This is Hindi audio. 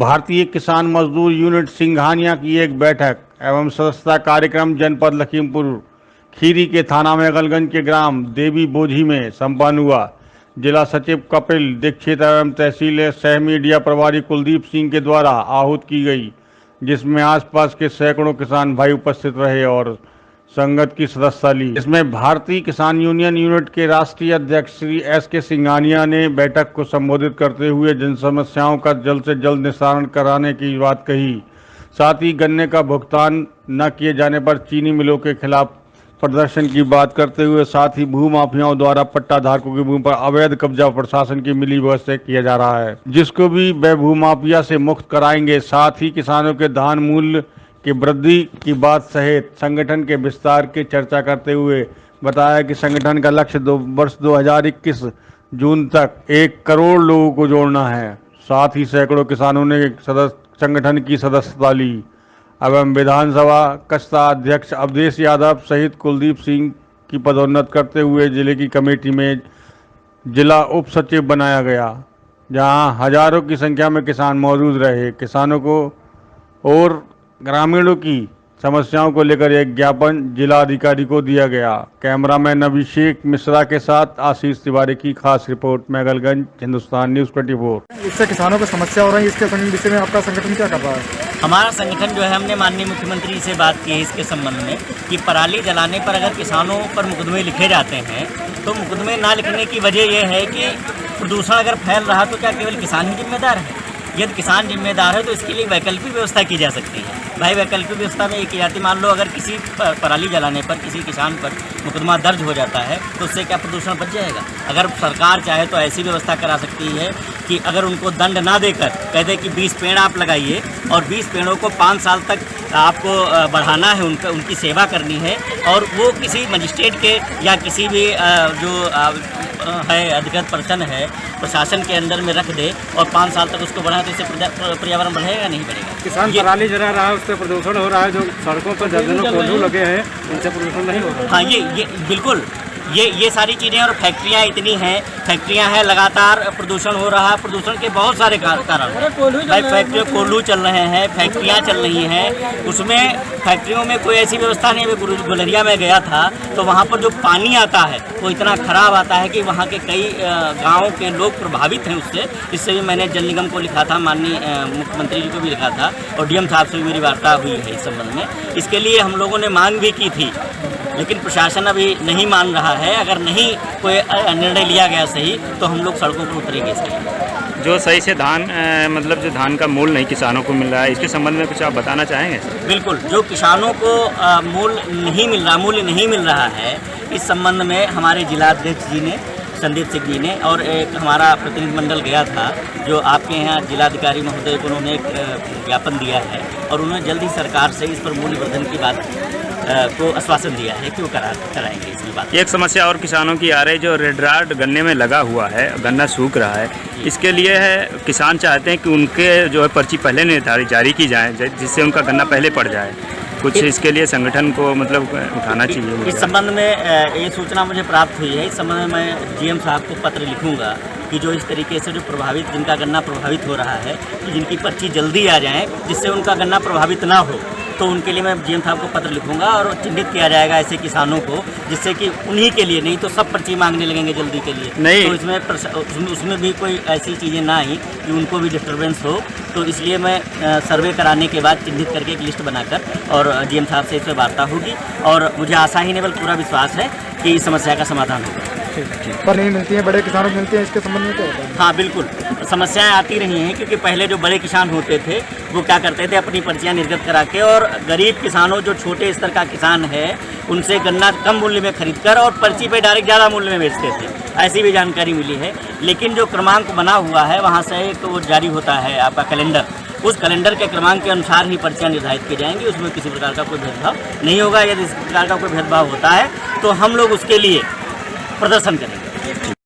भारतीय किसान मजदूर यूनिट सिंघानिया की एक बैठक एवं सदस्यता कार्यक्रम जनपद लखीमपुर खीरी के थाना मेघलगंज के ग्राम देवी बोझी में संपन्न हुआ। जिला सचिव कपिल दीक्षित एवं तहसील सह मीडिया प्रभारी कुलदीप सिंह के द्वारा आहूत की गई, जिसमें आसपास के सैकड़ों किसान भाई उपस्थित रहे और संगत की सदस्यता ली। इसमें भारतीय किसान यूनियन यूनिट के राष्ट्रीय अध्यक्ष श्री एस.के. सिंघानिया ने बैठक को संबोधित करते हुए जन समस्याओं का जल्द से जल्द निस्तारण कराने की बात कही। साथ ही गन्ने का भुगतान न किए जाने पर चीनी मिलों के खिलाफ प्रदर्शन की बात करते हुए साथ ही भू माफियाओं द्वारा पट्टा धारकों की भूमि पर अवैध कब्जा प्रशासन की मिलीभगत से किया जा रहा है, जिसको भी वे भू माफिया से मुक्त कराएंगे। साथ ही किसानों के धान मूल्य की वृद्धि की बात सहित संगठन के विस्तार की चर्चा करते हुए बताया कि संगठन का लक्ष्य वर्ष 2021 जून तक 1 करोड़ लोगों को जोड़ना है। साथ ही सैकड़ों किसानों ने संगठन की सदस्यता ली एवं विधानसभा कस्ता अध्यक्ष अवधेश यादव सहित कुलदीप सिंह की पदोन्नत करते हुए जिले की कमेटी में जिला उप सचिव बनाया गया, जहां हजारों की संख्या में किसान मौजूद रहे। किसानों को और ग्रामीणों की समस्याओं को लेकर एक ज्ञापन जिला अधिकारी को दिया गया। कैमरामैन अभिषेक मिश्रा के साथ आशीष तिवारी की खास रिपोर्ट, मेघलगंज, हिंदुस्तान न्यूज़ 24। इससे किसानों को समस्या हो रही है, इसके विषय में आपका संगठन क्या कर रहा है? हमारा संगठन जो है, हमने माननीय मुख्यमंत्री से बात की है इसके संबंध में कि पराली जलाने पर अगर किसानों पर मुकदमे लिखे जाते हैं तो मुकदमे ना लिखने की वजह यह है कि प्रदूषण अगर फैल रहा तो क्या केवल किसान ही जिम्मेदार है? यदि किसान जिम्मेदार है तो इसके लिए वैकल्पिक व्यवस्था की जा सकती है। भाई वैकल्पिक व्यवस्था में ये की जाती, मान लो अगर किसी पराली जलाने पर किसी किसान पर मुकदमा दर्ज हो जाता है तो उससे क्या प्रदूषण बच जाएगा? अगर सरकार चाहे तो ऐसी व्यवस्था करा सकती है कि अगर उनको दंड ना देकर कह दे कि 20 पेड़ आप लगाइए और 20 पेड़ों को 5 साल तक आपको बढ़ाना है, उनकी सेवा करनी है, और वो किसी मजिस्ट्रेट के या किसी भी जो है अधिकृत पर्सन है प्रशासन के अंदर में रख दे और 5 साल तक उसको बढ़ाए तो इससे पर्यावरण बढ़ेगा नहीं बढ़ेगा? किसान पराली जला रहा है, उससे प्रदूषण हो रहा है। जो सड़कों पर दर्जनों कोल्हू लगे हैं, उनसे प्रदूषण नहीं हो रहा है। हाँ, ये बिल्कुल ये सारी चीज़ें, और फैक्ट्रियाँ इतनी हैं, फैक्ट्रियाँ हैं, लगातार प्रदूषण हो रहा है। प्रदूषण के बहुत सारे कारण भाई फैक्ट्रियों कोल्हू चल रहे हैं, फैक्ट्रियाँ चल रही हैं, उसमें फैक्ट्रियों में कोई ऐसी व्यवस्था नहीं है। मैं गुलरिया में गया था तो वहाँ पर जो पानी आता है वो इतना ख़राब आता है कि वहाँ के कई गाँव के लोग प्रभावित हैं उससे। इससे भी मैंने जल निगम को लिखा था, माननीय मुख्यमंत्री जी को भी लिखा था और डीएम साहब से भी मेरी वार्ता हुई है इस संबंध में। इसके लिए हम लोगों ने मांग भी की थी, लेकिन प्रशासन अभी नहीं मान रहा है। अगर नहीं कोई निर्णय लिया गया सही तो हम लोग सड़कों पर उतरेंगे इसके लिए। जो सही से धान मतलब जो धान का मूल्य नहीं किसानों को मिल रहा है, इसके संबंध में कुछ आप बताना चाहेंगे? बिल्कुल, जो किसानों को मूल्य नहीं मिल रहा है, इस संबंध में हमारे जिलाध्यक्ष जी ने, संदीप सिंह जी ने, और एक हमारा प्रतिनिधिमंडल गया था जो आपके यहाँ जिलाधिकारी महोदय को, उन्होंने एक ज्ञापन दिया है और उन्होंने जल्दी सरकार से इस पर मूल्य वर्धन की बात को आश्वासन दिया है कि वो कराएंगे इसमें बात। एक समस्या और किसानों की आ रही है, जो रेड राट गन्ने में लगा हुआ है, गन्ना सूख रहा है, इसके लिए है किसान चाहते हैं कि उनके जो है पर्ची पहले निर्धारित जारी की जाए, जिससे उनका गन्ना पहले पड़ जाए। कुछ इसके लिए संगठन को मतलब उठाना चाहिए। इस संबंध में ये सूचना मुझे प्राप्त हुई है। इस संबंध में मैं जीएम साहब को पत्र लिखूंगा कि जो इस तरीके से जो जिनका गन्ना प्रभावित हो रहा है, कि जिनकी पर्ची जल्दी आ जाए जिससे उनका गन्ना प्रभावित ना हो, तो उनके लिए मैं जीएम साहब को पत्र लिखूंगा और चिन्हित किया जाएगा ऐसे किसानों को, जिससे कि उन्हीं के लिए, नहीं तो सब पर्ची मांगने लगेंगे जल्दी के लिए नहीं, तो उसमें भी कोई ऐसी चीज़ें ना आई कि उनको भी डिस्टर्बेंस हो। तो इसलिए मैं सर्वे कराने के बाद चिन्हित करके एक लिस्ट बनाकर और जीएम साहब से इस पर वार्ता होगी और मुझे आशा ही नहीं बल्कि पूरा विश्वास है कि इस समस्या का समाधान होगा। पर नहीं मिलती है, बड़े किसानों को मिलती है, इसके संबंध में क्या होता है? हाँ बिल्कुल, समस्याएं आती रही हैं, क्योंकि पहले जो बड़े किसान होते थे वो क्या करते थे, अपनी पर्चियां निर्गत करा के, और गरीब किसानों जो छोटे स्तर का किसान है उनसे गन्ना कम मूल्य में खरीद कर और पर्ची पे डायरेक्ट ज़्यादा मूल्य में बेचते थे। ऐसी भी जानकारी मिली है। लेकिन जो क्रमांक बना हुआ है वहाँ से एक वो जारी होता है आपका कैलेंडर, उस कैलेंडर के क्रमांक के अनुसार ही पर्चियाँ निर्धारित की जाएंगी। उसमें किसी प्रकार का कोई भेदभाव नहीं होगा। यदि इस प्रकार का कोई भेदभाव होता है तो हम लोग उसके लिए प्रदर्शन करेंगे।